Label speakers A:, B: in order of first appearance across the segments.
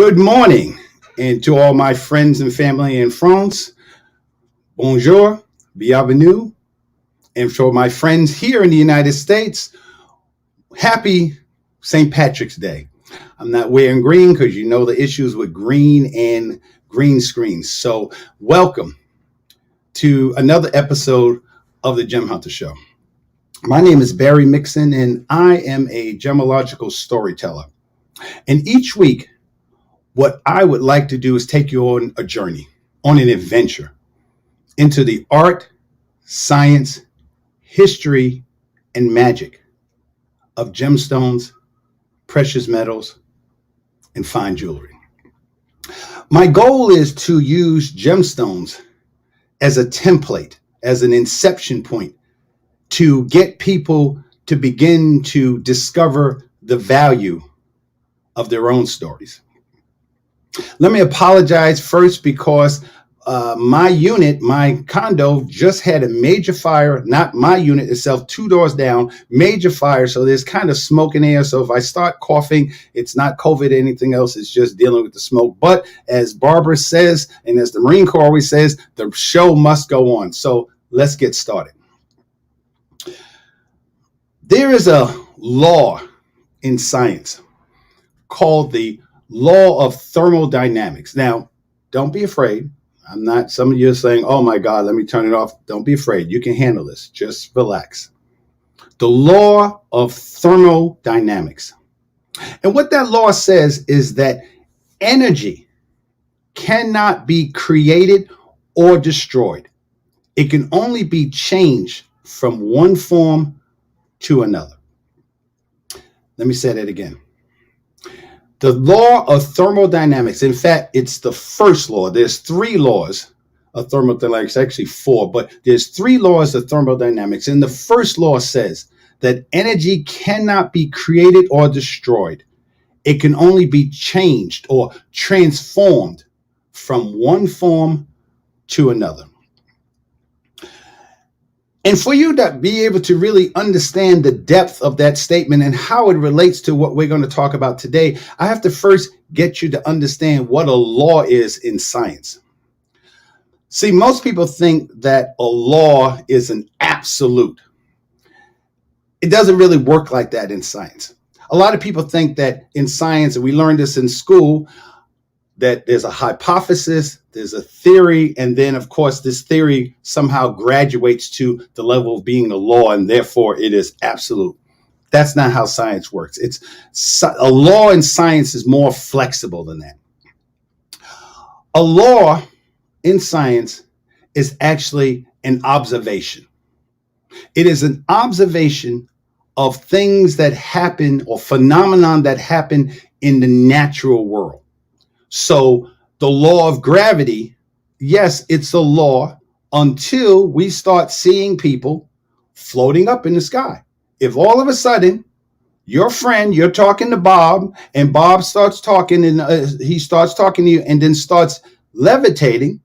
A: Good morning, and to all my friends and family in France, bonjour, bienvenue, and for my friends here in the United States, happy St. Patrick's Day. I'm not wearing green because you know the issues with green and green screens. So, welcome to another episode of the Gem Hunter Show. My name is Barry Mixon, and I am a gemological storyteller. And each week, what I would like to do is take you on a journey, on an adventure into the art, science, history, and magic of gemstones, precious metals, and fine jewelry. My goal is to use gemstones as a template, as an inception point to get people to begin to discover the value of their own stories. Let me apologize first because my unit, my condo, just had a major fire. Not my unit itself, 2 doors down, major fire. So there's kind of smoke in air. So if I start coughing, it's not COVID or anything else. It's just dealing with the smoke. But as Barbara says, and as the Marine Corps always says, the show must go on. So let's get started. There is a law in science called the law of thermodynamics. Now, don't be afraid. I'm not, some of you are saying, oh my God, let me turn it off. Don't be afraid. You can handle this. Just relax. The law of thermodynamics. And what that law says is that energy cannot be created or destroyed. It can only be changed from one form to another. Let me say that again. The law of thermodynamics, in fact, it's the first law. There's 3 laws of thermodynamics, actually 4, but there's 3 laws of thermodynamics. And the first law says that energy cannot be created or destroyed. It can only be changed or transformed from one form to another. And for you to be able to really understand the depth of that statement and how it relates to what we're going to talk about today, I have to first get you to understand what a law is in science. See, most people think that a law is an absolute. It doesn't really work like that in science. A lot of people think that in science, and we learned this in school, that there's a hypothesis, there's a theory, and then, of course, this theory somehow graduates to the level of being a law, and therefore it is absolute. That's not how science works. A law in science is more flexible than that. A law in science is actually an observation. It is an observation of things that happen or phenomenon that happen in the natural world. So the law of gravity, yes, it's a law until we start seeing people floating up in the sky. If all of a sudden your friend, you're talking to Bob, and Bob starts talking, and he starts talking to you and then starts levitating,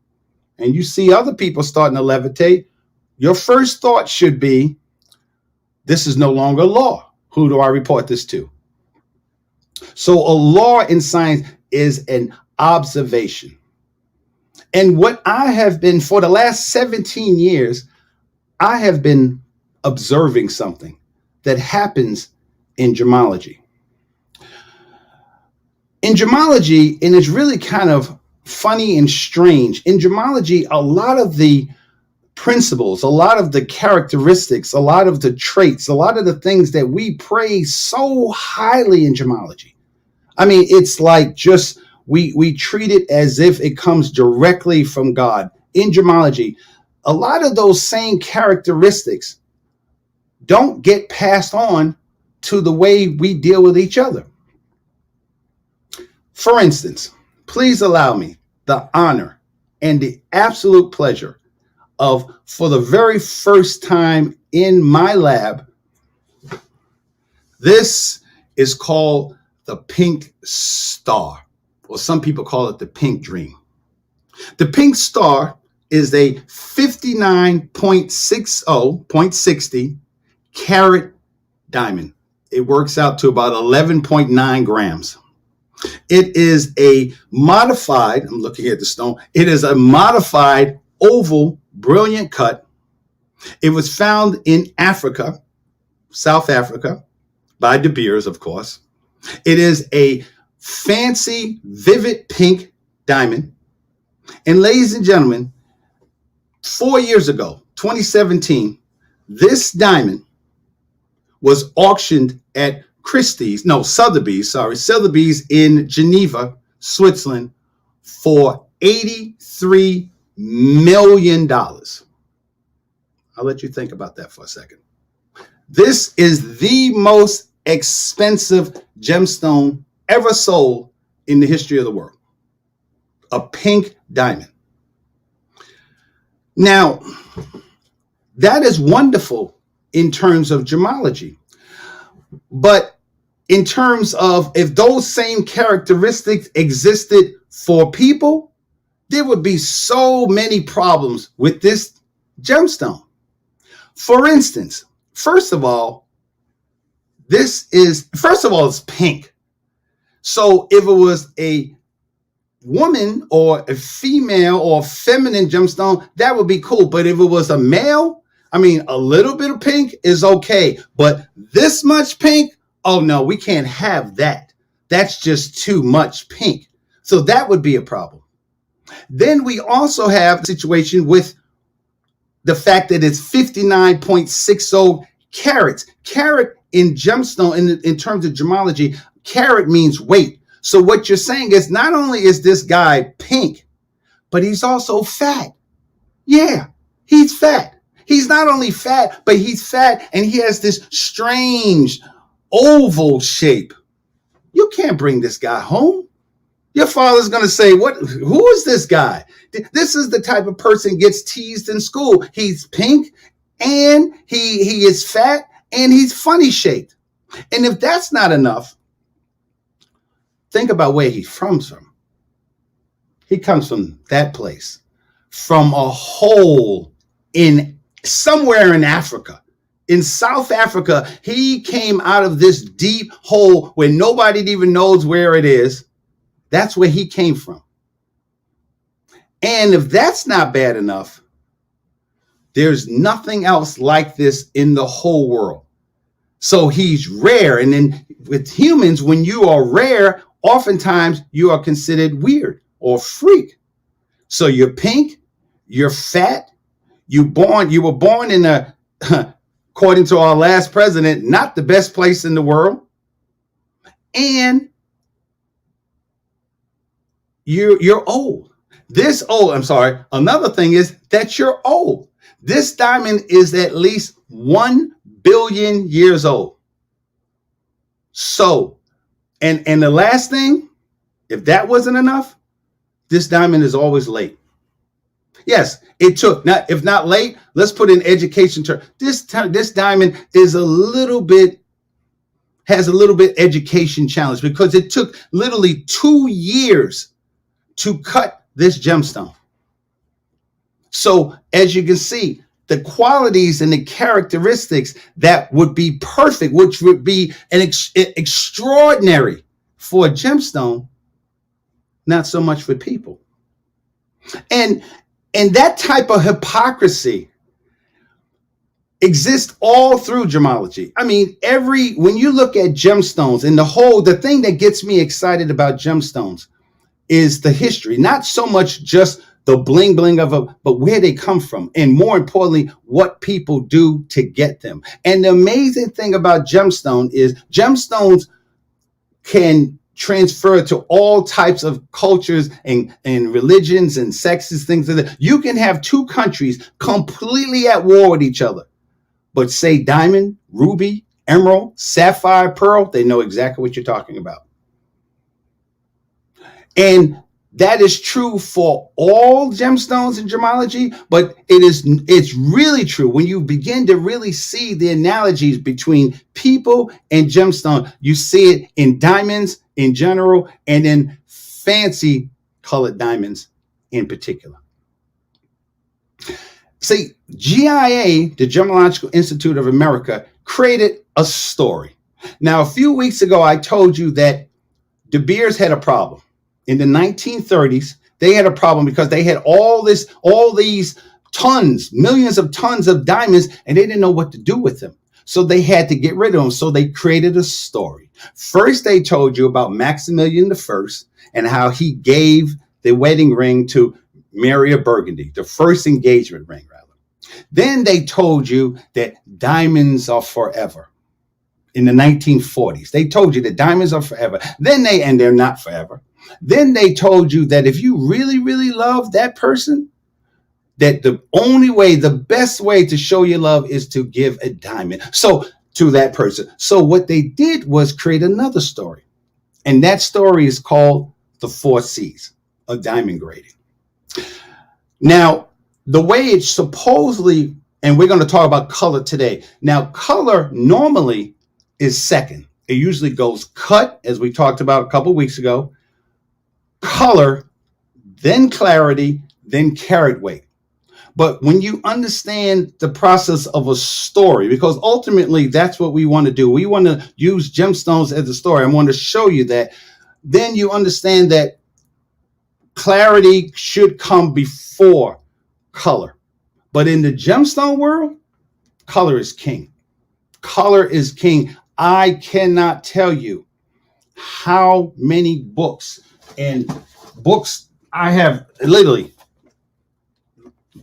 A: and you see other people starting to levitate, your first thought should be, this is no longer law. Who do I report this to? So a law in science is an observation. And what I have been, for the last 17 years, I have been observing something that happens in gemology. In gemology, and it's really kind of funny and strange, in gemology, a lot of the principles, a lot of the characteristics, a lot of the traits, a lot of the things that we praise so highly in gemology. I mean, it's like just, we treat it as if it comes directly from God. In gemology, a lot of those same characteristics don't get passed on to the way we deal with each other. For instance, please allow me the honor and the absolute pleasure of, for the very first time in my lab, this is called the pink star, or some people call it the pink dream. The pink star is a 59.60 carat diamond. It works out to about 11.9 grams. It is a modified, I'm looking at the stone, it is a modified oval, brilliant cut. It was found in Africa, South Africa, by De Beers, of course. It is a fancy, vivid pink diamond. And ladies and gentlemen, 4 years ago, 2017, this diamond was auctioned at Sotheby's in Geneva, Switzerland, for $83 million. I'll let you think about that for a second. This is the most expensive gemstone ever sold in the history of the world. A pink diamond. Now, that is wonderful in terms of gemology. But in terms of if those same characteristics existed for people, there would be so many problems with this gemstone. For instance, first of all, it's pink. So if it was a woman or a female or feminine gemstone, that would be cool. But if it was a male, a little bit of pink is okay. But this much pink, oh no, we can't have that. That's just too much pink. So that would be a problem. Then we also have a situation with the fact that it's 59.60 carats. Carat in gemstone, in terms of gemology, carat means weight. So what you're saying is not only is this guy pink, but he's also fat. Yeah, he's fat. He's not only fat, but he's fat and he has this strange oval shape. You can't bring this guy home. Your father's going to say, who is this guy? This is the type of person gets teased in school. He's pink and he is fat and he's funny shaped. And if that's not enough, think about where he comes from. He comes from that place, from a hole in somewhere in Africa. In South Africa, he came out of this deep hole where nobody even knows where it is. That's where he came from. And if that's not bad enough, there's nothing else like this in the whole world. So he's rare. And then with humans, when you are rare, oftentimes you are considered weird or freak. So you're pink, you're fat, you were born in a, according to our last president, not the best place in the world. And you're old. Another thing is that you're old. This diamond is at least 1 billion years old. So, and the last thing, if that wasn't enough, this diamond is always late. Yes, it took, if not late, let's put in education term. This diamond is has a little bit education challenge because it took literally 2 years to cut this gemstone. So as you can see, the qualities and the characteristics that would be perfect, which would be extraordinary for a gemstone, not so much for people. And that type of hypocrisy exists all through gemology. When you look at gemstones and the thing that gets me excited about gemstones is the history, not so much just the bling bling but where they come from. And more importantly, what people do to get them. And the amazing thing about gemstone is gemstones can transfer to all types of cultures and religions and sexes, things like that. You can have two countries completely at war with each other, but say diamond, ruby, emerald, sapphire, pearl, they know exactly what you're talking about. And that is true for all gemstones in gemology, but it's really true when you begin to really see the analogies between people and gemstone. You see it in diamonds in general and in fancy colored diamonds in particular. See, GIA, the Gemological Institute of America, created a story. Now, a few weeks ago, I told you that De Beers had a problem. In the 1930s, they had a problem because they had all these tons, millions of tons of diamonds, and they didn't know what to do with them. So they had to get rid of them. So they created a story. First, they told you about Maximilian I and how he gave the wedding ring to Mary of Burgundy, the first engagement ring, rather. Then they told you that diamonds are forever. In the 1940s, they told you that diamonds are forever. And they're not forever. Then they told you that if you really, really love that person, that the best way to show your love is to give a diamond to that person. So what they did was create another story. And that story is called the 4 C's of diamond grading. Now, the way it's supposedly, and we're going to talk about color today. Now, color normally is second. It usually goes cut, as we talked about a couple weeks ago, color, then clarity, then carat weight. But when you understand the process of a story, because ultimately that's what we want to do. We want to use gemstones as a story. I want to show you that. Then you understand that clarity should come before color. But in the gemstone world, color is king. Color is king. I cannot tell you how many books I have, literally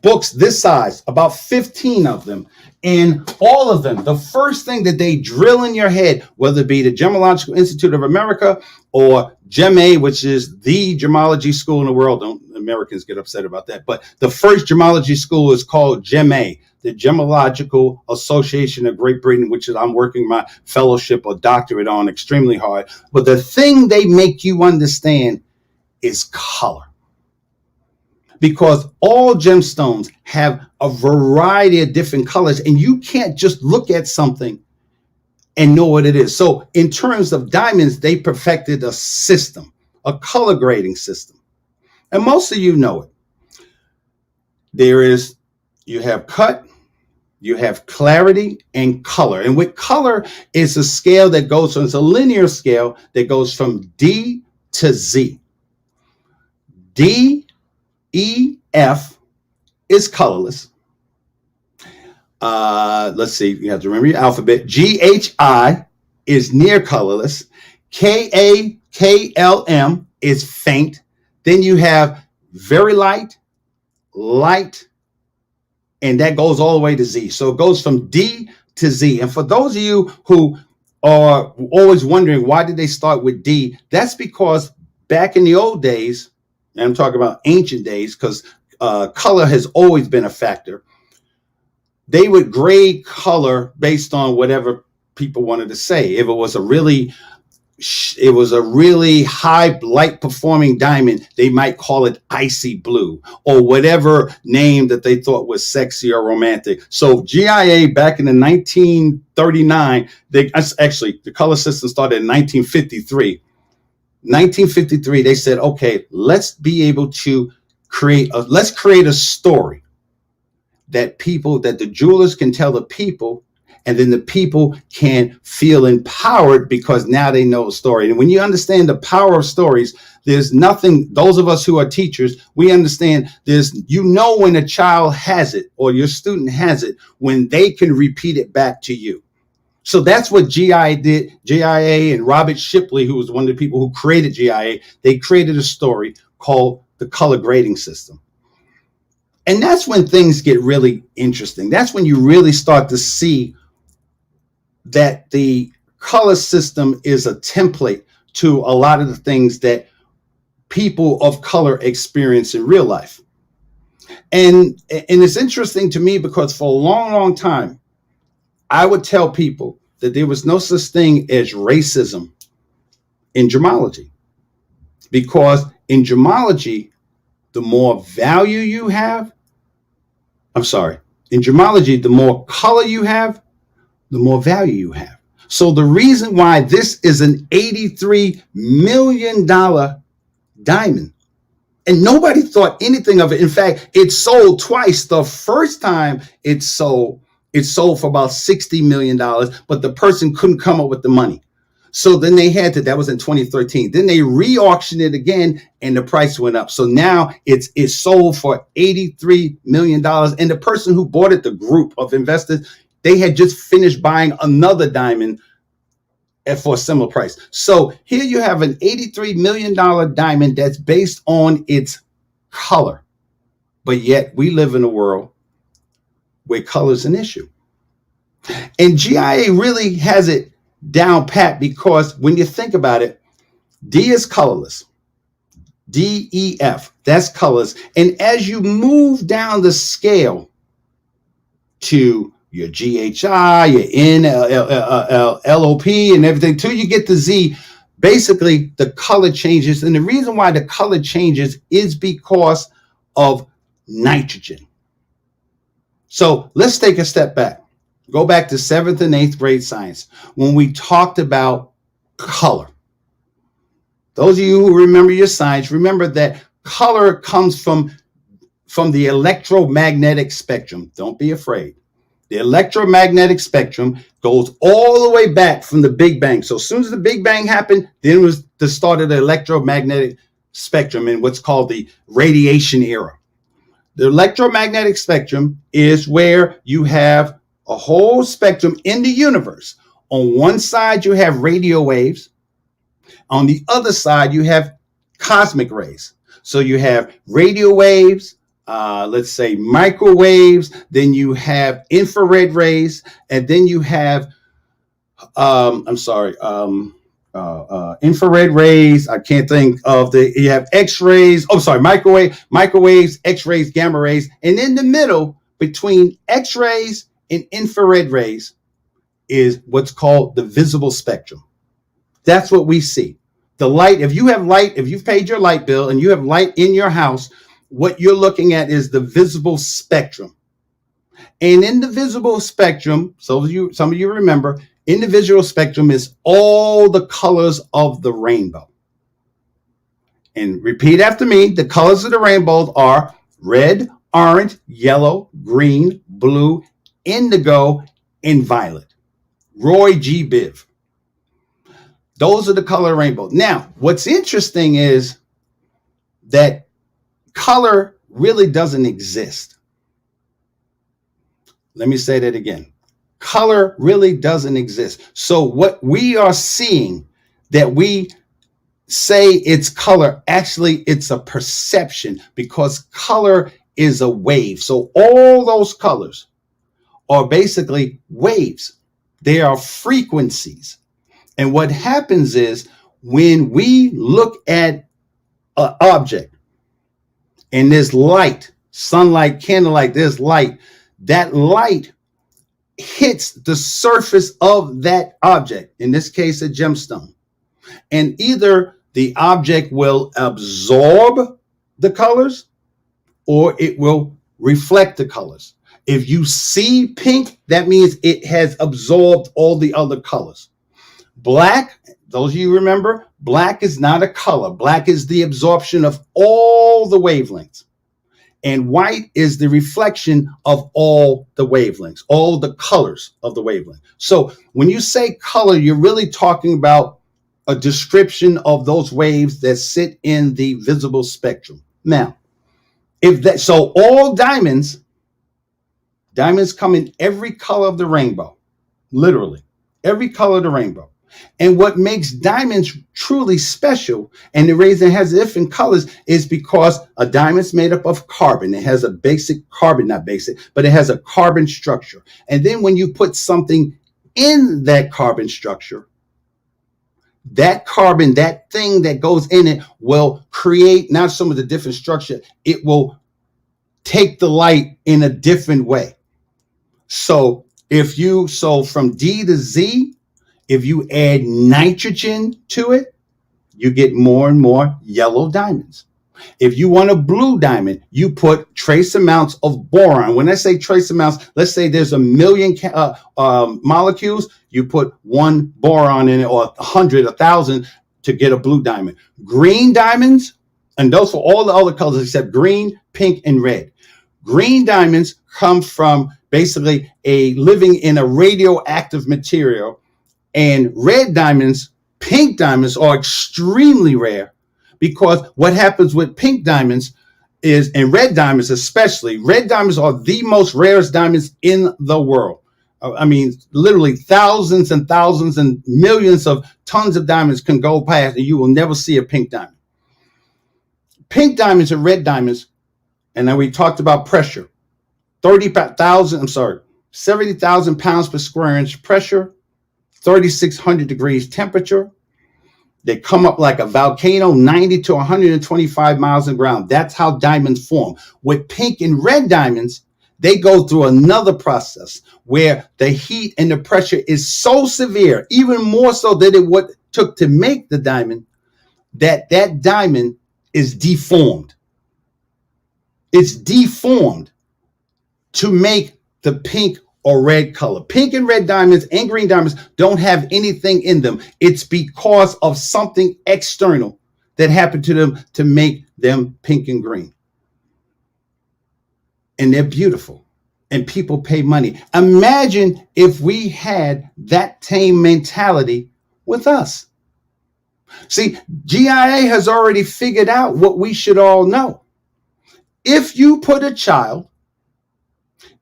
A: books this size, about 15 of them. And all of them, the first thing that they drill in your head, whether it be the Gemological Institute of America or GEMA, which is the gemology school in the world. Don't Americans get upset about that. But the first gemology school is called GEMA, the Gemological Association of Great Britain, which is I'm working my fellowship or doctorate on extremely hard. But the thing they make you understand is color. Because all gemstones have a variety of different colors, and you can't just look at something and know what it is. So in terms of diamonds, they perfected a system, a color grading system. And most of you know it. You have cut, you have clarity, and color. And with color is a scale that goes from, it's a linear scale that goes from D to Z. D, E, F is colorless. Let's see, you have to remember your alphabet. G, H, I is near colorless. K, A, K, L, M is faint. Then you have very light, light, and that goes all the way to Z. So it goes from D to Z. And for those of you who are always wondering, why did they start with D? That's because back in the old days, and I'm talking about ancient days, because color has always been a factor. They would grade color based on whatever people wanted to say. If it was a really high light performing diamond, they might call it icy blue or whatever name that they thought was sexy or romantic. So GIA back in the 1939, the color system started in 1953. 1953, they said, okay, let's be able to create a story that the jewelers can tell the people, and then the people can feel empowered because now they know a story. And when you understand the power of stories, there's nothing, those of us who are teachers, we understand when a child has it or your student has it, when they can repeat it back to you. So that's what GIA did. GIA and Robert Shipley, who was one of the people who created GIA, they created a story called the color grading system. And that's when things get really interesting. That's when you really start to see that the color system is a template to a lot of the things that people of color experience in real life. And it's interesting to me because for a long, long time, I would tell people that there was no such thing as racism in gemology. Because in gemology, the more value you have, in gemology, the more color you have, the more value you have. So the reason why this is an $83 million diamond, and nobody thought anything of it. In fact, it sold twice. The first time it sold for about $60 million, but the person couldn't come up with the money. So then they had to, that was in 2013. Then they re-auctioned it again and the price went up. So now it's sold for $83 million. And the person who bought it, the group of investors, they had just finished buying another diamond for a similar price. So here you have an $83 million diamond that's based on its color. But yet we live in a world where color is an issue. And GIA really has it down pat, because when you think about it, D is colorless. DEF, that's colors. And as you move down the scale to your GHI, your LOP, and everything, till you get to Z, basically the color changes. And the reason why the color changes is because of nitrogen. So let's take a step back. Go back to 7th and 8th grade science when we talked about color. Those of you who remember your science, remember that color comes from the electromagnetic spectrum. Don't be afraid. The electromagnetic spectrum goes all the way back from the Big Bang. So as soon as the Big Bang happened, then it was the start of the electromagnetic spectrum in what's called the radiation era. The electromagnetic spectrum is where you have a whole spectrum in the universe. On one side, you have radio waves. On the other side, you have cosmic rays. So you have radio waves, let's say microwaves, then you have infrared rays, and then you have, infrared rays. I can't think of you have X-rays. Oh, sorry, microwaves, X-rays, gamma rays. And in the middle between X-rays and infrared rays is what's called the visible spectrum. That's what we see. The light, if you've paid your light bill and you have light in your house, what you're looking at is the visible spectrum. And in the visible spectrum, some of you remember, in the visual spectrum is all the colors of the rainbow. And repeat after me, the colors of the rainbow are red, orange, yellow, green, blue, indigo, and violet. Roy G. Biv. Those are the color rainbow. Now, what's interesting is that color really doesn't exist. Let me say that again. Color really doesn't exist. So what we are seeing that we say it's color, actually it's a perception, because color is a wave. So all those colors are basically waves. They are frequencies. And what happens is when we look at an object and there's light, sunlight, candlelight, there's light, that light hits the surface of that object, in this case, a gemstone. And either the object will absorb the colors or it will reflect the colors. If you see pink, that means it has absorbed all the other colors. Black, those of you remember, black is not a color. Black is the absorption of all the wavelengths. And white is the reflection of all the wavelengths, all the colors of the wavelength. So when you say color, you're really talking about a description of those waves that sit in the visible spectrum. Now, so all diamonds come in every color of the rainbow, literally every color of the rainbow. And what makes diamonds truly special, and the reason it has different colors, is because a diamond's made up of carbon. It has a basic carbon, not basic, but it has a carbon structure. And then when you put something in that carbon structure, that carbon, that thing that goes in it, will create not some of the different structure, it will take the light in a different way. So from D to Z, if you add nitrogen to it, you get more and more yellow diamonds. If you want a blue diamond, you put trace amounts of boron. When I say trace amounts, let's say there's 1 million molecules, you put 1 boron in it, or 100, 1,000 to get a blue diamond. Green diamonds, and those for all the other colors except green, pink, and red. Green diamonds come from basically living in a radioactive material. And red diamonds Pink diamonds are extremely rare because what happens with pink diamonds is, and red diamonds especially, red diamonds are the most rarest diamonds in the world. I mean, literally thousands and thousands and millions of tons of diamonds can go past and you will never see a pink diamond. Pink diamonds and red diamonds, and then we talked about pressure. 70,000 pounds per square inch pressure, 3,600 degrees temperature. They come up like a volcano, 90 to 125 miles in ground. That's how diamonds form. With pink and red diamonds, they go through another process where the heat and the pressure is so severe, even more so than it would took to make the diamond, that diamond is deformed. It's deformed to make the pink or red color. Pink and red diamonds and green diamonds don't have anything in them. It's because of something external that happened to them to make them pink and green. And they're beautiful. And people pay money. Imagine if we had that same mentality with us. See, GIA has already figured out what we should all know. If you put a child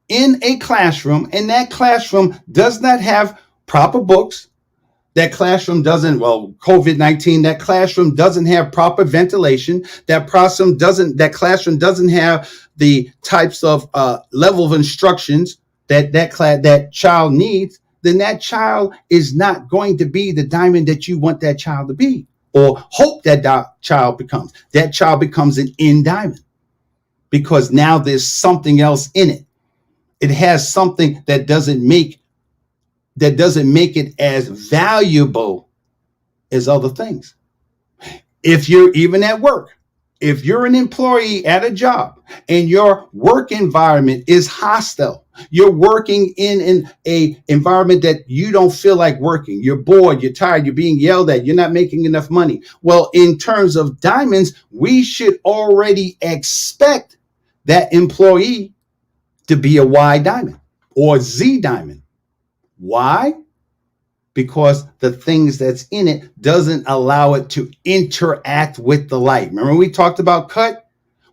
A: in a classroom and that classroom does not have proper books, that classroom doesn't, COVID-19, that classroom doesn't have proper ventilation, that classroom doesn't have the types of level of instructions that child needs, then that child is not going to be the diamond that you want that child to be, or hope that child becomes. That child becomes an in diamond because now there's something else in it. It has something that doesn't make it as valuable as other things. If you're even at work, if you're an employee at a job and your work environment is hostile, you're working in a environment that you don't feel like working, you're bored, you're tired, you're being yelled at, you're not making enough money. Well, in terms of diamonds, we should already expect that employee to be a Y diamond or Z diamond. Why? Because the things that's in it doesn't allow it to interact with the light. Remember we talked about cut?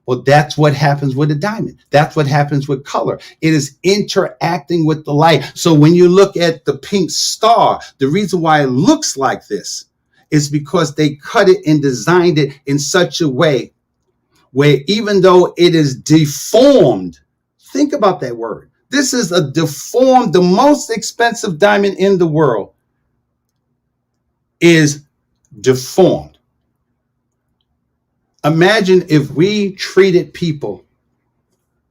A: Well, that's what happens with a diamond. That's what happens with color. It is interacting with the light. So when you look at the pink star, the reason why it looks like this is because they cut it and designed it in such a way where even though it is deformed, think about that word. This is a deformed, the most expensive diamond in the world is deformed. Imagine if we treated people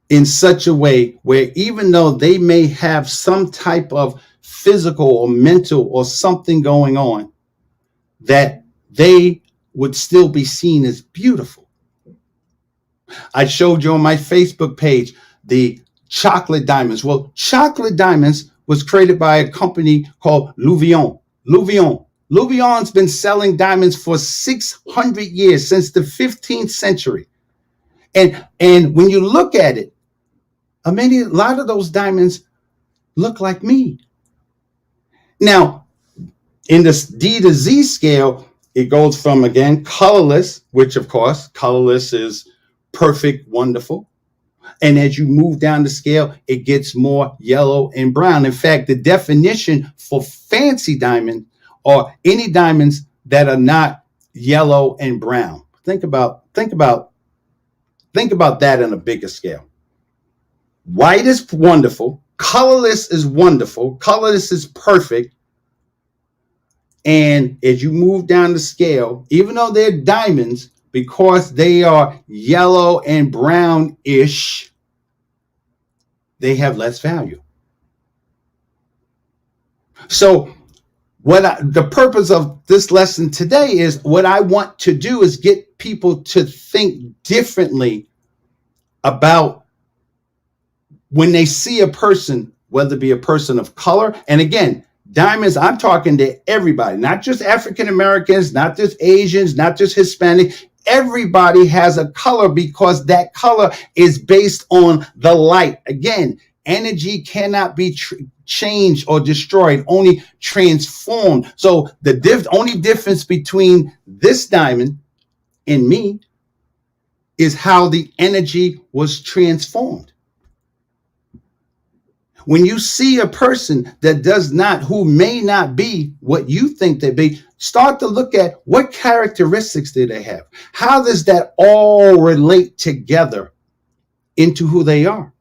A: in such a way where even though they may have some type of physical or mental or something going on, that they would still be seen as beautiful. I showed you on my Facebook page the chocolate diamonds. Well, chocolate diamonds was created by a company called Louvion. Louvion's been selling diamonds for 600 years, since the 15th century. And when you look at it, a lot of those diamonds look like me. Now, in this D to Z scale, it goes from, again, colorless, which of course, colorless is perfect, wonderful. And as you move down the scale, it gets more yellow and brown. In fact, the definition for fancy diamond are any diamonds that are not yellow and brown. Think about that on a bigger scale. White is wonderful. Colorless is wonderful. Colorless is perfect. And as you move down the scale, even though they're diamonds, because they are yellow and brown-ish, they have less value. So the purpose of this lesson today is, what I want to do is get people to think differently about when they see a person, whether it be a person of color. And again, diamonds, I'm talking to everybody, not just African Americans, not just Asians, not just Hispanic. Everybody has a color because that color is based on the light. Again, Energy cannot be changed or destroyed, only transformed. So the only difference between this diamond and me is how the energy was transformed. When you see a person that does not, who may not be what you think they be, start to look at what characteristics do they have? How does that all relate together into who they are?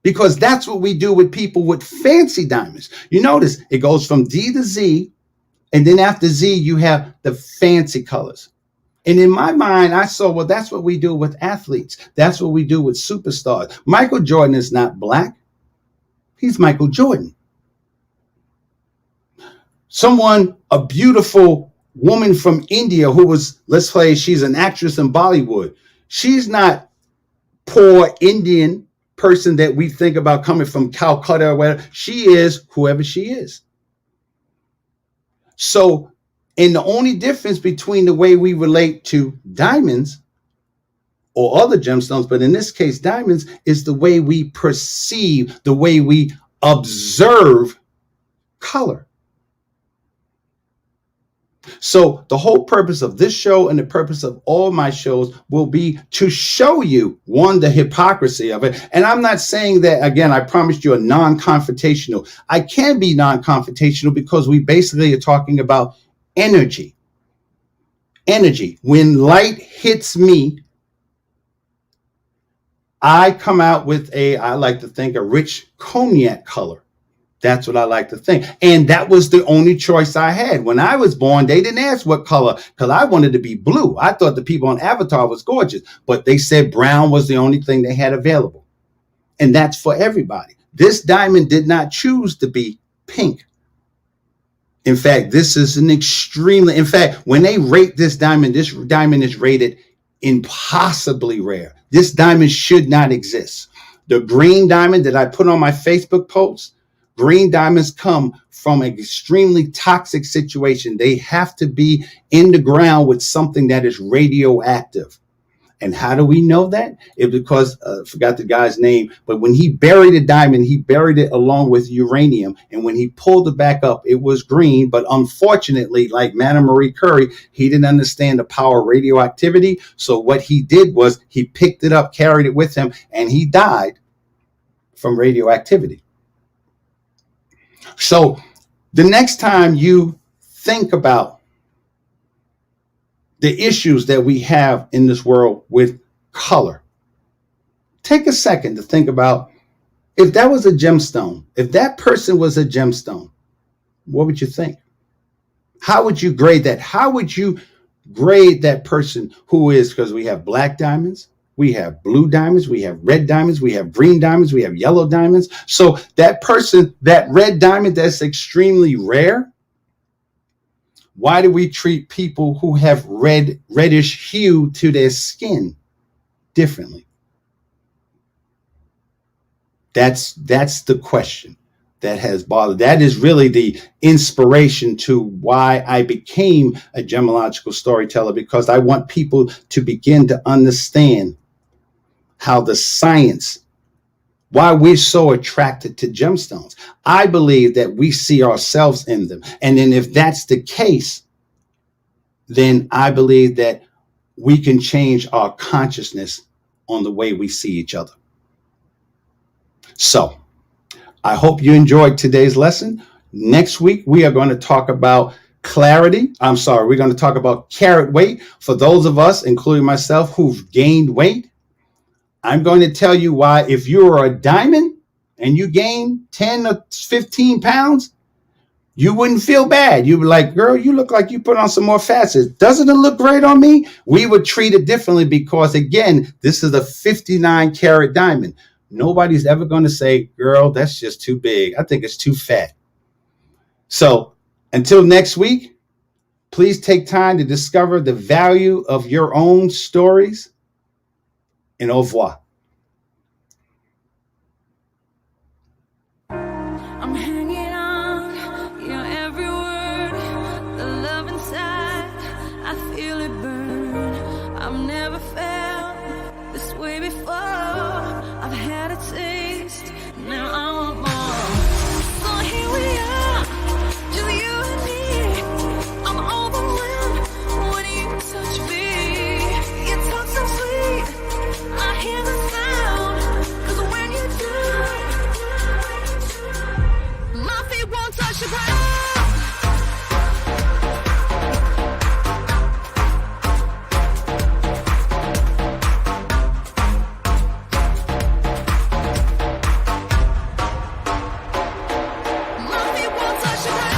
A: Because that's what we do with people with fancy diamonds. You notice it goes from D to Z, and then after Z, you have the fancy colors. And in my mind, I saw, well, that's what we do with athletes. That's what we do with superstars. Michael Jordan is not black. He's Michael Jordan. A beautiful woman from India who was, let's say she's an actress in Bollywood. She's not poor Indian person that we think about coming from Calcutta or whatever. She is whoever she is. So, and the only difference between the way we relate to diamonds or other gemstones, but in this case, diamonds, is the way we perceive, the way we observe color. So the whole purpose of this show and the purpose of all my shows will be to show you, one, the hypocrisy of it. And I'm not saying that, again, I promised you a non-confrontational. I can be non-confrontational because we basically are talking about energy. Energy. When light hits me, I come out with I like to think, a rich cognac color. That's what I like to think. And that was the only choice I had. When I was born, they didn't ask what color, because I wanted to be blue. I thought the people on Avatar was gorgeous, but they said brown was the only thing they had available. And that's for everybody. This diamond did not choose to be pink. In fact, this is in fact, when they rate this diamond is rated impossibly rare. This diamond should not exist. The green diamond that I put on my Facebook post, green diamonds come from an extremely toxic situation. They have to be in the ground with something that is radioactive. And how do we know that? It's because, I forgot the guy's name, but when he buried a diamond, he buried it along with uranium. And when he pulled it back up, it was green. But unfortunately, like Madame Marie Curie, he didn't understand the power of radioactivity. So what he did was he picked it up, carried it with him, and he died from radioactivity. So the next time you think about the issues that we have in this world with color, take a second to think about, if that was a gemstone, if that person was a gemstone, what would you think? How would you grade that? How would you grade that person who is, because we have black diamonds, we have blue diamonds, we have red diamonds, we have green diamonds, we have yellow diamonds. So that person, that red diamond that's extremely rare, why do we treat people who have reddish hue to their skin differently? That's the question that has bothered. That is really the inspiration to why I became a gemological storyteller, because I want people to begin to understand how the science, why we're so attracted to gemstones. I believe that we see ourselves in them. And then if that's the case, then I believe that we can change our consciousness on the way we see each other. So I hope you enjoyed today's lesson. Next week, we are going to talk about we're going to talk about carat weight. For those of us, including myself, who've gained weight, I'm going to tell you why, if you are a diamond and you gain 10 or 15 pounds, you wouldn't feel bad. You'd be like, girl, you look like you put on some more fat. Doesn't it look great on me? We would treat it differently because, again, this is a 59 carat diamond. Nobody's ever going to say, girl, that's just too big. I think it's too fat. So until next week, please take time to discover the value of your own stories. And au revoir.
B: I'm hanging on your every word. The love inside, I feel it burn. I've never felt this way before. I've had a taste, now I touch the ground. My feet won't touch the ground.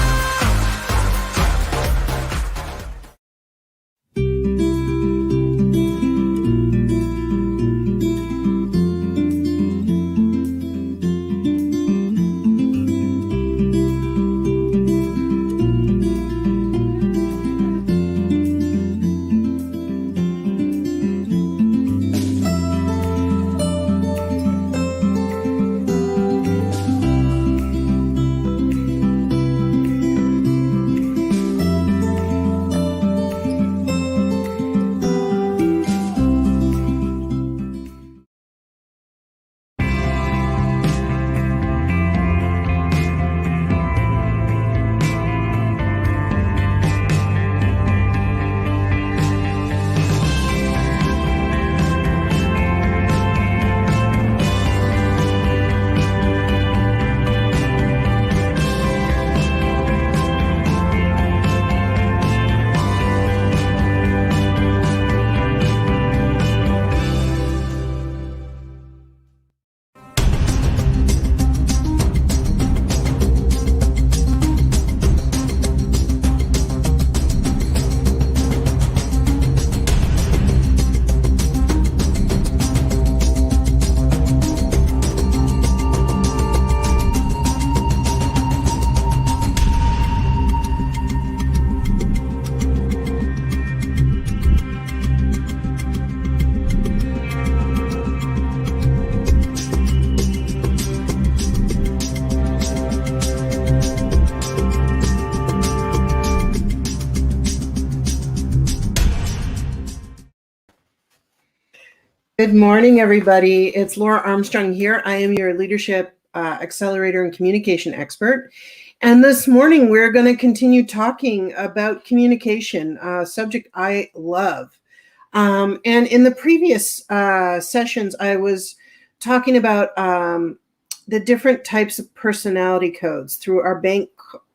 C: Good morning, everybody. It's Laura Armstrong here. I am your leadership accelerator and communication expert. And this morning, we're going to continue talking about communication, a subject I love. And in the previous sessions, I was talking about the different types of personality codes through our bank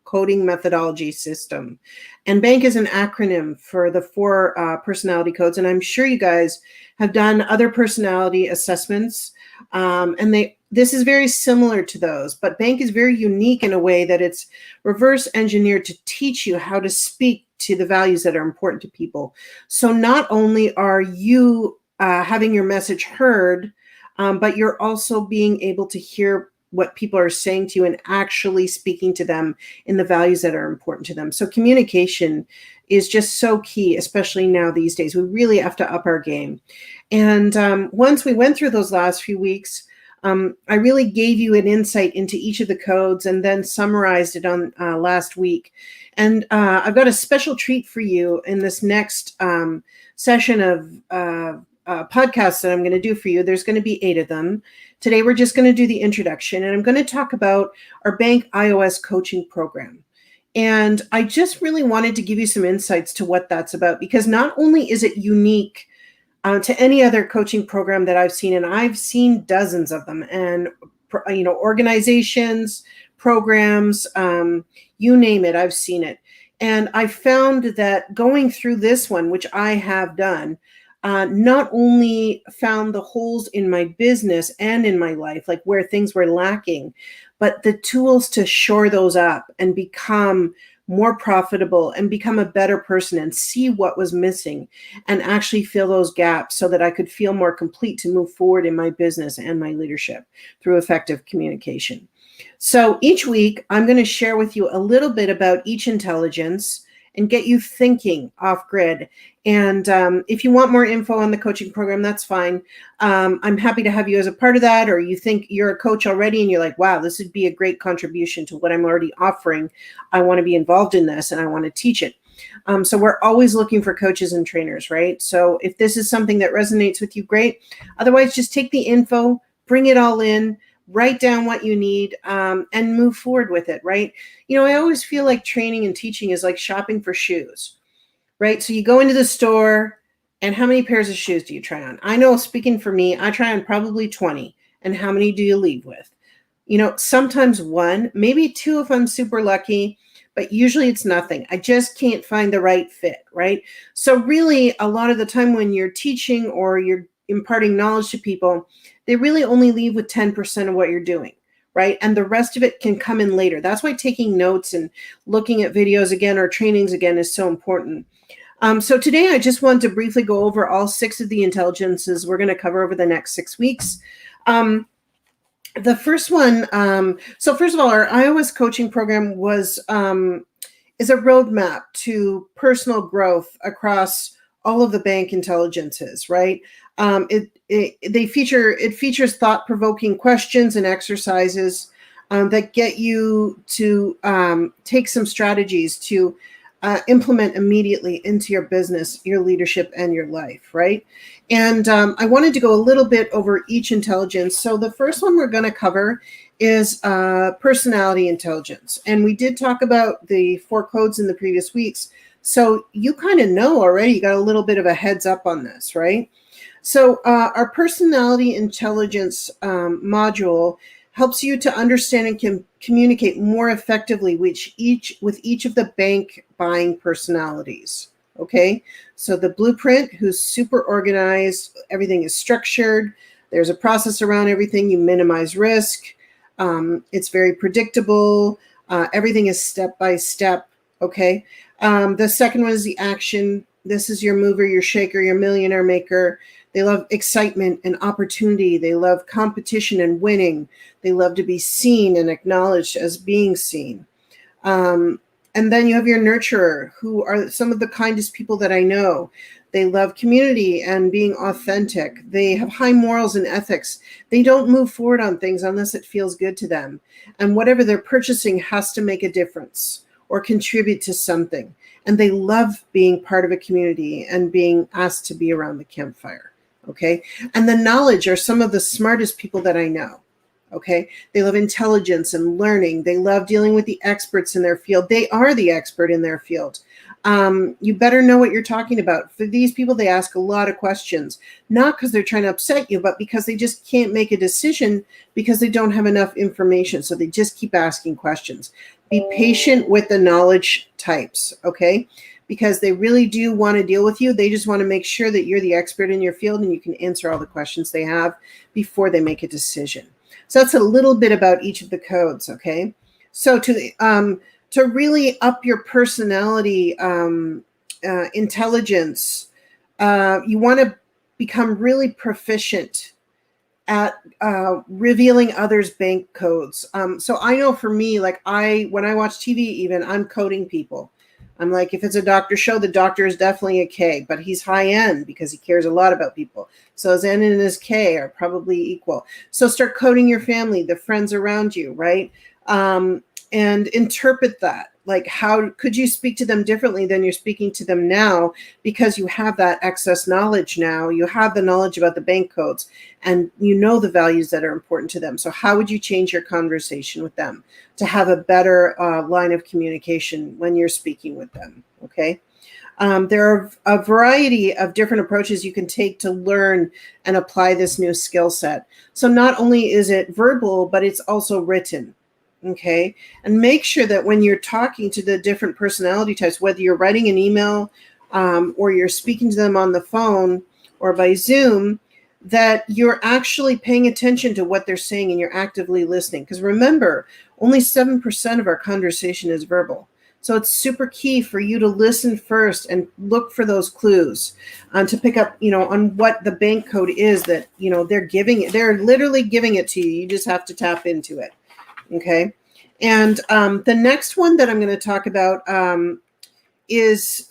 C: coding methodology system. And bank is an acronym for the 4 personality codes. And I'm sure you guys have done other personality assessments. And this is very similar to those, but bank is very unique in a way that it's reverse engineered to teach you how to speak to the values that are important to people. So not only are you having your message heard, but you're also being able to hear what people are saying to you and actually speaking to them in the values that are important to them. So communication is just so key, especially now these days. We really have to up our game. And once we went through those last few weeks, I really gave you an insight into each of the codes and then summarized it on last week. And I've got a special treat for you in this next session of podcasts that I'm going to do for you. There's going to be 8 of them. Today, we're just going to do the introduction, and I'm going to talk about our bank iOS coaching program. And I just really wanted to give you some insights to what that's about, because not only is it unique to any other coaching program that I've seen, and I've seen dozens of them, and organizations, programs, you name it, I've seen it. And I found that going through this one, which I have done, not only found the holes in my business and in my life, like where things were lacking, but the tools to shore those up and become more profitable and become a better person and see what was missing and actually fill those gaps so that I could feel more complete to move forward in my business and my leadership through effective communication. So each week, I'm going to share with you a little bit about each intelligence and get you thinking off grid. And if you want more info on the coaching program, that's fine. I'm happy to have you as a part of that, or you think you're a coach already and you're like, wow, this would be a great contribution to what I'm already offering. I want to be involved in this and I want to teach it. So we're always looking for coaches and trainers, right? So if this is something that resonates with you, great. Otherwise, just take the info, bring it all in, write down what you need, and move forward with it, right? I always feel like training and teaching is like shopping for shoes, right? So you go into the store, and how many pairs of shoes do you try on? I know, speaking for me, I try on probably 20. And how many do you leave with? Sometimes one, maybe two if I'm super lucky, but usually it's nothing. I just can't find the right fit, right? So really, a lot of the time when you're teaching or you're imparting knowledge to people, they really only leave with 10% of what you're doing, right? And the rest of it can come in later. That's why taking notes and looking at videos again or trainings again is so important. So today I just want to briefly go over all 6 of the intelligences we're going to cover over the next 6 weeks. The first one, so first of all, our iOS coaching program is a roadmap to personal growth across all of the bank intelligences, right? It features thought-provoking questions and exercises that get you to take some strategies to implement immediately into your business, your leadership, and your life, right? And I wanted to go a little bit over each intelligence. So the first one we're going to cover is personality intelligence. And we did talk about the 4 codes in the previous weeks. So you kind of know already, you got a little bit of a heads up on this, right? So our personality intelligence module helps you to understand and communicate more effectively with each of the bank buying personalities. Okay, so the blueprint, who's super organized, everything is structured, there's a process around everything, you minimize risk, it's very predictable, everything is step by step. Okay, the second one is the action. This is your mover, your shaker, your millionaire maker. They love excitement and opportunity. They love competition and winning. They love to be seen and acknowledged as being seen. And then you have your nurturer, who are some of the kindest people that I know. They love community and being authentic. They have high morals and ethics. They don't move forward on things unless it feels good to them. And whatever they're purchasing has to make a difference or contribute to something. And they love being part of a community and being asked to be around the campfire. Okay. And the knowledge are some of the smartest people that I know. Okay. They love intelligence and learning. They love dealing with the experts in their field. They are the expert in their field. You better know what you're talking about. For these people, they ask a lot of questions, not because they're trying to upset you, but because they just can't make a decision because they don't have enough information. So they just keep asking questions. Be patient with the knowledge types. Okay. Because they really do want to deal with you. They just want to make sure that you're the expert in your field and you can answer all the questions they have before they make a decision. So that's a little bit about each of the codes, okay? So to really up your personality intelligence, you want to become really proficient at revealing others' bank codes. So I know for me, like when I watch TV even, I'm coding people. I'm like, if it's a doctor show, the doctor is definitely a K, but he's high end because he cares a lot about people. So his N and his K are probably equal. So start coding your family, the friends around you, right? And interpret that. Like, how could you speak to them differently than you're speaking to them now? Because you have that excess knowledge now. You have the knowledge about the bank codes and you know the values that are important to them. So how would you change your conversation with them to have a better line of communication when you're speaking with them? Okay. There are a variety of different approaches you can take to learn and apply this new skill set. So not only is it verbal, but it's also written. Okay. And make sure that when you're talking to the different personality types, whether you're writing an email or you're speaking to them on the phone or by Zoom, that you're actually paying attention to what they're saying and you're actively listening. Because remember, only 7% of our conversation is verbal. So it's super key for you to listen first and look for those clues to pick up, on what the bank code is that, they're giving it. They're literally giving it to you. You just have to tap into it. Okay. And the next one that I'm going to talk about is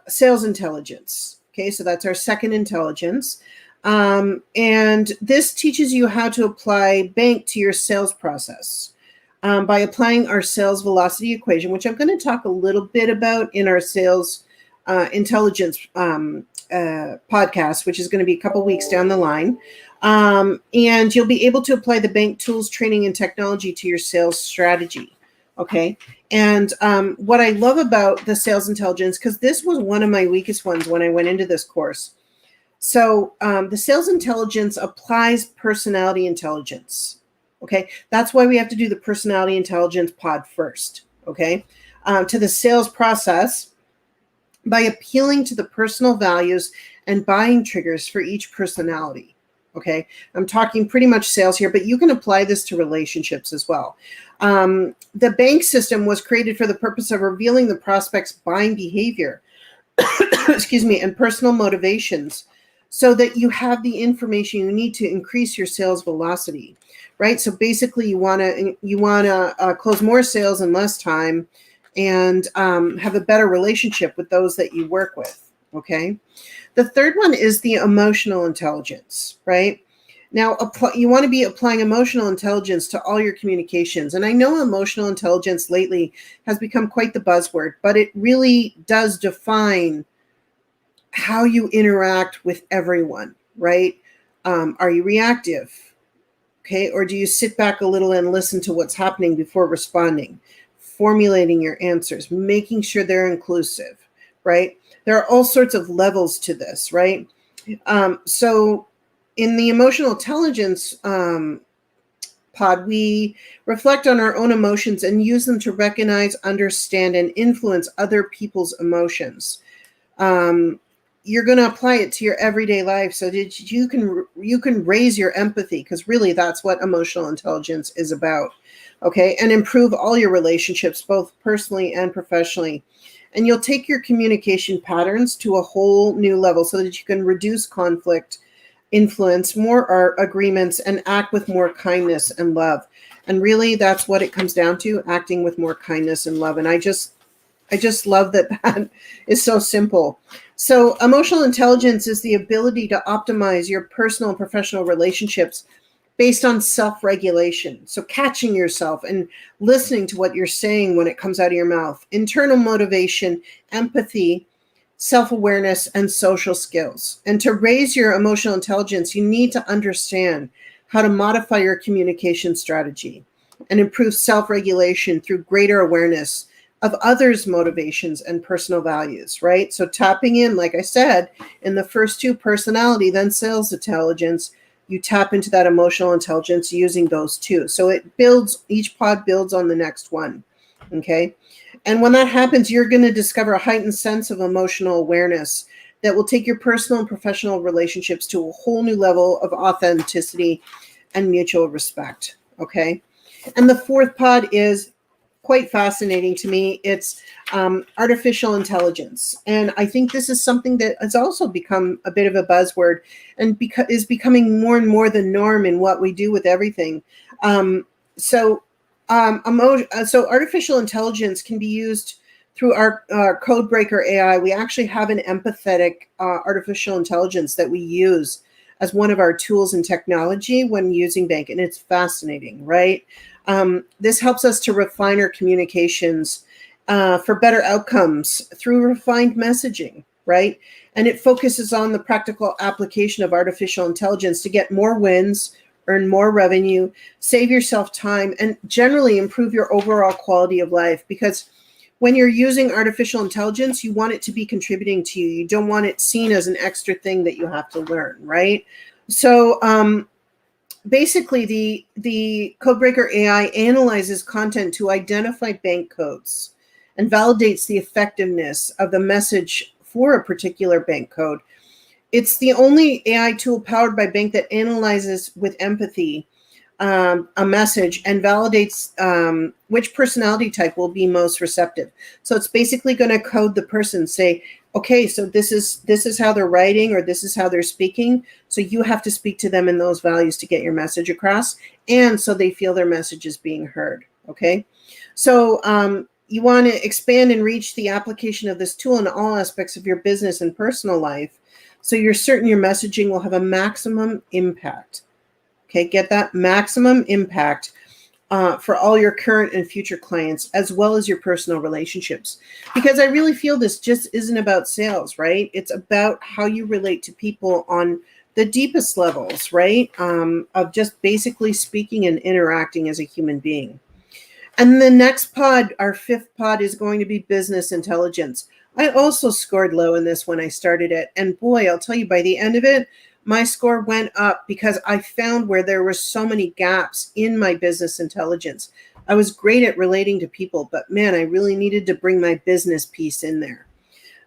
C: sales intelligence. Okay. So that's our second intelligence. And this teaches you how to apply bank to your sales process by applying our sales velocity equation, which I'm going to talk a little bit about in our sales intelligence podcast, which is going to be a couple weeks down the line. And you'll be able to apply the bank tools, training, and technology to your sales strategy. Okay. And what I love about the sales intelligence, because this was one of my weakest ones when I went into this course. So the sales intelligence applies personality intelligence. Okay, that's why we have to do the personality intelligence pod first. Okay, to the sales process by appealing to the personal values and buying triggers for each personality. Okay, I'm talking pretty much sales here, but you can apply this to relationships as well. The bank system was created for the purpose of revealing the prospect's buying behavior, excuse me, and personal motivations, so that you have the information you need to increase your sales velocity, right? So basically, you want to close more sales in less time, and have a better relationship with those that you work with. Okay. The third one is the emotional intelligence, right? Now, you want to be applying emotional intelligence to all your communications. And I know emotional intelligence lately has become quite the buzzword, but it really does define how you interact with everyone, right? Are you reactive? Okay. Or do you sit back a little and listen to what's happening before responding? Formulating your answers, making sure they're inclusive, right? There are all sorts of levels to this, right? So in the emotional intelligence pod, we reflect on our own emotions and use them to recognize, understand, and influence other people's emotions. You're going to apply it to your everyday life so that you can raise your empathy, because really that's what emotional intelligence is about. Okay, and improve all your relationships, both personally and professionally. And you'll take your communication patterns to a whole new level so that you can reduce conflict, influence more agreements, and act with more kindness and love. And really, that's what it comes down to, acting with more kindness and love. And I just love that is so simple. So emotional intelligence is the ability to optimize your personal and professional relationships based on self-regulation. So catching yourself and listening to what you're saying when it comes out of your mouth, internal motivation, empathy, self-awareness, and social skills. And to raise your emotional intelligence, you need to understand how to modify your communication strategy and improve self-regulation through greater awareness of others' motivations and personal values, right? So tapping in, like I said, in the first two, personality, then sales intelligence, you tap into that emotional intelligence using those two. So it builds, each pod builds on the next one, okay? And when that happens, you're going to discover a heightened sense of emotional awareness that will take your personal and professional relationships to a whole new level of authenticity and mutual respect, okay? And the fourth pod is quite fascinating to me. It's artificial intelligence. And I think this is something that has also become a bit of a buzzword and is becoming more and more the norm in what we do with everything. So artificial intelligence can be used through our Codebreaker AI. We actually have an empathetic artificial intelligence that we use as one of our tools in technology when using bank. And it's fascinating, right? This helps us to refine our communications for better outcomes through refined messaging, right? And it focuses on the practical application of artificial intelligence to get more wins, earn more revenue, save yourself time, and generally improve your overall quality of life. Because when you're using artificial intelligence, you want it to be contributing to you. You don't want it seen as an extra thing that you have to learn, right? So, basically, the Codebreaker AI analyzes content to identify bank codes and validates the effectiveness of the message for a particular bank code. It's the only AI tool powered by bank that analyzes with empathy a message and validates which personality type will be most receptive. So it's basically going to code the person, say, okay, so this is how they're writing, or this is how they're speaking. So you have to speak to them in those values to get your message across, and so they feel their message is being heard. Okay, so you want to expand and reach the application of this tool in all aspects of your business and personal life, so you're certain your messaging will have a maximum impact. Okay, get that? Maximum impact for all your current and future clients, as well as your personal relationships. Because I really feel this just isn't about sales, right? It's about how you relate to people on the deepest levels, right? Of just basically speaking and interacting as a human being. And the next pod, our fifth pod, is going to be business intelligence. I also scored low in this when I started it. And boy, I'll tell you, by the end of it, My score went up because I found where there were so many gaps in my business intelligence. I was great at relating to people, but man, I really needed to bring my business piece in there.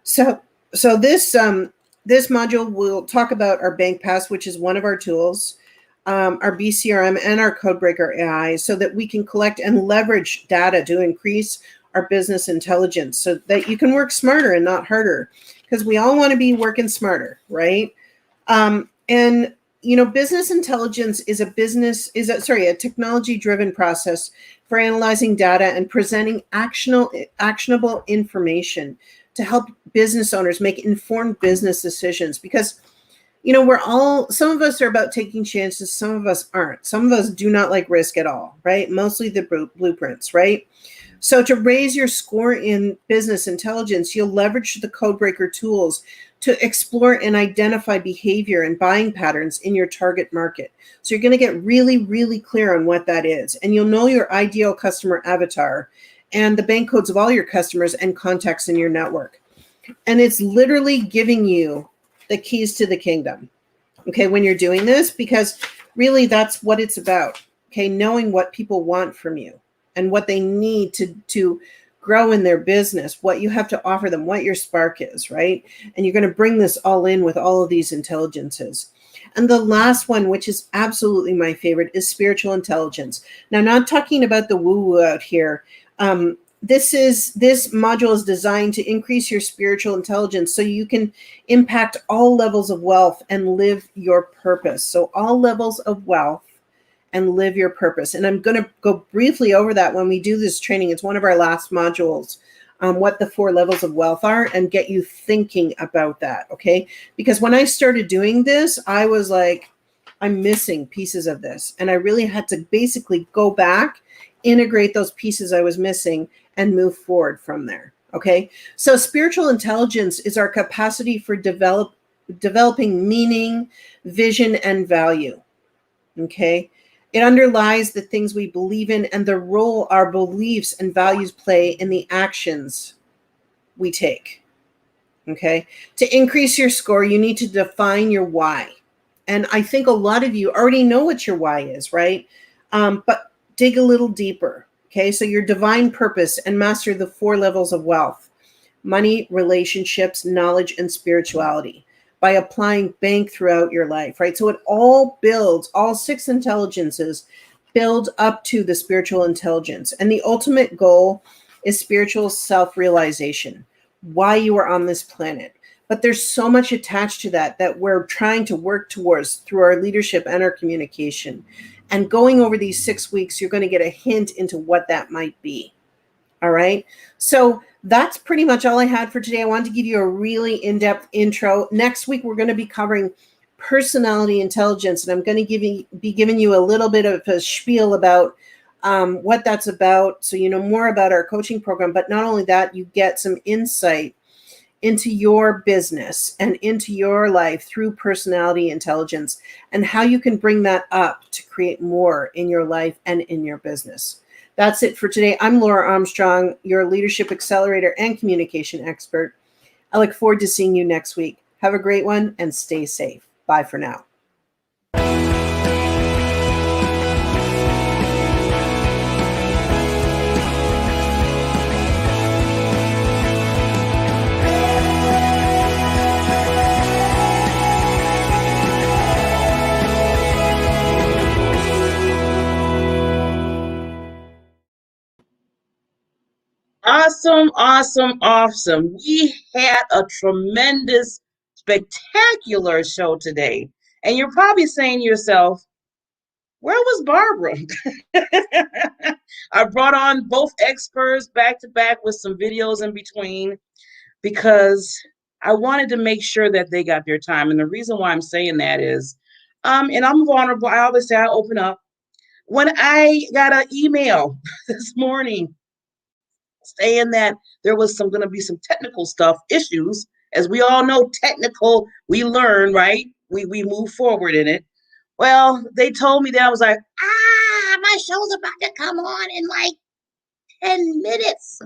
C: So, this module will talk about our Bank Pass, which is one of our tools, our BCRM, and our Codebreaker AI, so that we can collect and leverage data to increase our business intelligence, so that you can work smarter and not harder, because we all want to be working smarter, right? And business intelligence is a technology-driven process for analyzing data and presenting actionable information to help business owners make informed business decisions. Because some of us are about taking chances, some of us aren't. Some of us do not like risk at all, right? Mostly the blueprints, right? So to raise your score in business intelligence, you'll leverage the Codebreaker tools to explore and identify behavior and buying patterns in your target market. So you're going to get really, really clear on what that is. And you'll know your ideal customer avatar and the bank codes of all your customers and contacts in your network. And it's literally giving you the keys to the kingdom, okay, when you're doing this, because really that's what it's about, okay, knowing what people want from you and what they need to grow in their business, what you have to offer them, what your spark is, right? And you're going to bring this all in with all of these intelligences. And the last one, which is absolutely my favorite, is spiritual intelligence. Now, not talking about the woo-woo out here. This module is designed to increase your spiritual intelligence so you can impact all levels of wealth and live your purpose. So all levels of wealth and live your purpose. And I'm going to go briefly over that when we do this training. It's one of our last modules, what the 4 levels of wealth are, and get you thinking about that, okay? Because when I started doing this, I was like, I'm missing pieces of this. And I really had to basically go back, integrate those pieces I was missing, and move forward from there, okay? So spiritual intelligence is our capacity for developing meaning, vision, and value, okay? It underlies the things we believe in and the role our beliefs and values play in the actions we take, okay? To increase your score, you need to define your why. And I think a lot of you already know what your why is, right? But dig a little deeper, okay? So your divine purpose, and master the 4 levels of wealth: money, relationships, knowledge, and spirituality, by applying bank throughout your life, right? So it all builds, all 6 intelligences build up to the spiritual intelligence. And the ultimate goal is spiritual self-realization, why you are on this planet. But there's so much attached to that we're trying to work towards through our leadership and our communication. And going over these 6 weeks, you're going to get a hint into what that might be. All right. So that's pretty much all I had for today. I wanted to give you a really in-depth intro. Next week, we're going to be covering personality intelligence, and I'm going to be giving you a little bit of a spiel about what that's about, so you know more about our coaching program. But not only that, you get some insight into your business and into your life through personality intelligence, and how you can bring that up to create more in your life and in your business. That's it for today. I'm Laura Armstrong, your leadership accelerator and communication expert. I look forward to seeing you next week. Have a great one and stay safe. Bye for now.
D: Awesome, awesome, awesome. We had a tremendous, spectacular show today. And you're probably saying to yourself, where was Barbara? I brought on both experts back to back with some videos in between because I wanted to make sure that they got their time. And the reason why I'm saying that is, and I'm vulnerable, I always say I open up. When I got an email this morning saying that there was going to be some technical issues. As we all know, technical, we learn, right? We move forward in it. Well, they told me that. I was like, my show's about to come on in like 10 minutes.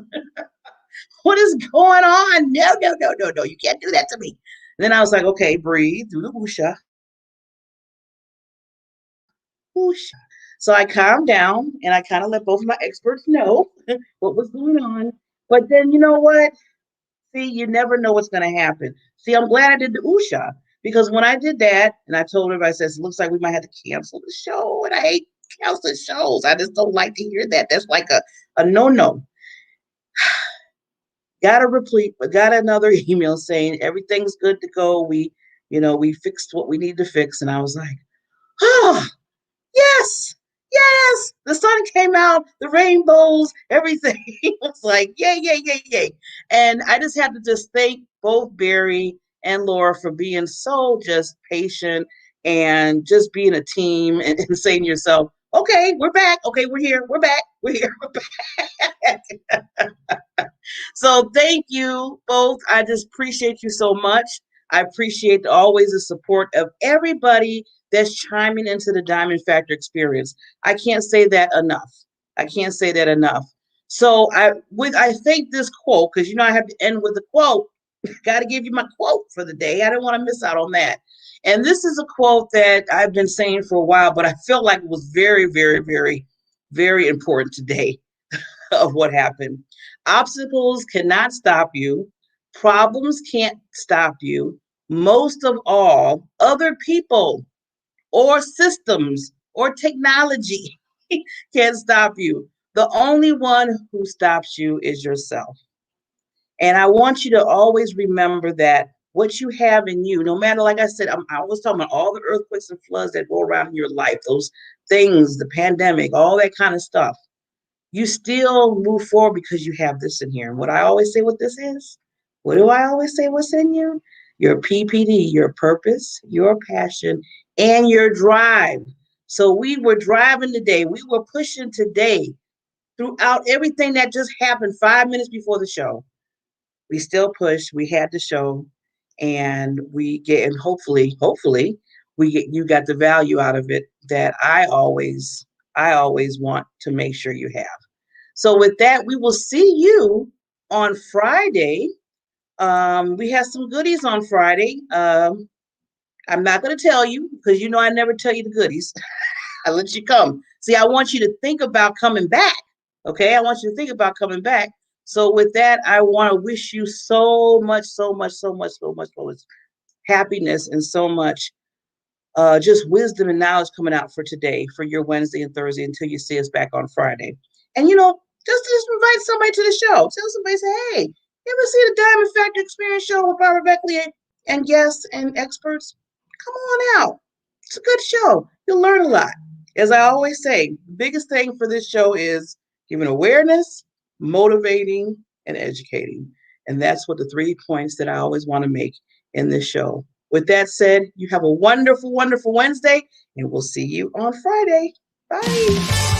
D: What is going on? No, you can't do that to me. And then I was like, okay, breathe, do the whoosha. Whoosh. So I calmed down and I kind of let both of my experts know what was going on. But then you know what? See, you never know what's going to happen. See, I'm glad I did the Usha because when I did that, and I told everybody, I says, it looks like we might have to cancel the show. And I hate cancel shows. I just don't like to hear that. That's like a no-no. Got another email saying everything's good to go. We fixed what we need to fix. And I was like, oh, yes, yes. The sun came out, the rainbows, everything. It was like, yay, yay, yay, yay. And I just had to just thank both Barry and Laura for being so just patient and just being a team and saying to yourself, okay, we're back. Okay, we're here. We're back. We're here. We're back. So thank you both. I just appreciate you so much. I appreciate always the support of everybody that's chiming into the Diamond Factor experience. I can't say that enough. I can't say that enough. So I think this quote, because I have to end with a quote. Got to give you my quote for the day. I didn't want to miss out on that. And this is a quote that I've been saying for a while, but I felt like it was very, very, very, very important today of what happened. Obstacles cannot stop you. Problems can't stop you. Most of all, other people or systems or technology can't stop you. The only one who stops you is yourself. And I want you to always remember that what you have in you, no matter, like I said, I was talking about all the earthquakes and floods that go around in your life, those things, the pandemic, all that kind of stuff. You still move forward because you have this in here. And what I always say what this is, what do I always say what's in you? Your PPD, your purpose, your passion, and your drive. So we were driving today. We were pushing today throughout everything that just happened 5 minutes before the show. We still pushed. We had the show, and and hopefully, you got the value out of it that I always want to make sure you have. So with that, we will see you on Friday. We have some goodies on Friday. I'm not going to tell you because I never tell you the goodies. I let you come. See, I want you to think about coming back. Okay, I want you to think about coming back. So with that, I want to wish you so much, so much, so much, so much, so much happiness and so much just wisdom and knowledge coming out for today, for your Wednesday and Thursday until you see us back on Friday. And just invite somebody to the show. Tell somebody, say, hey, you ever see the Diamond Factor Experience show with Barbara Beckley and guests and experts? Come on out. It's a good show. You'll learn a lot. As I always say, the biggest thing for this show is giving awareness, motivating, and educating. And that's what the 3 points that I always want to make in this show. With that said, you have a wonderful, wonderful Wednesday, and we'll see you on Friday. Bye.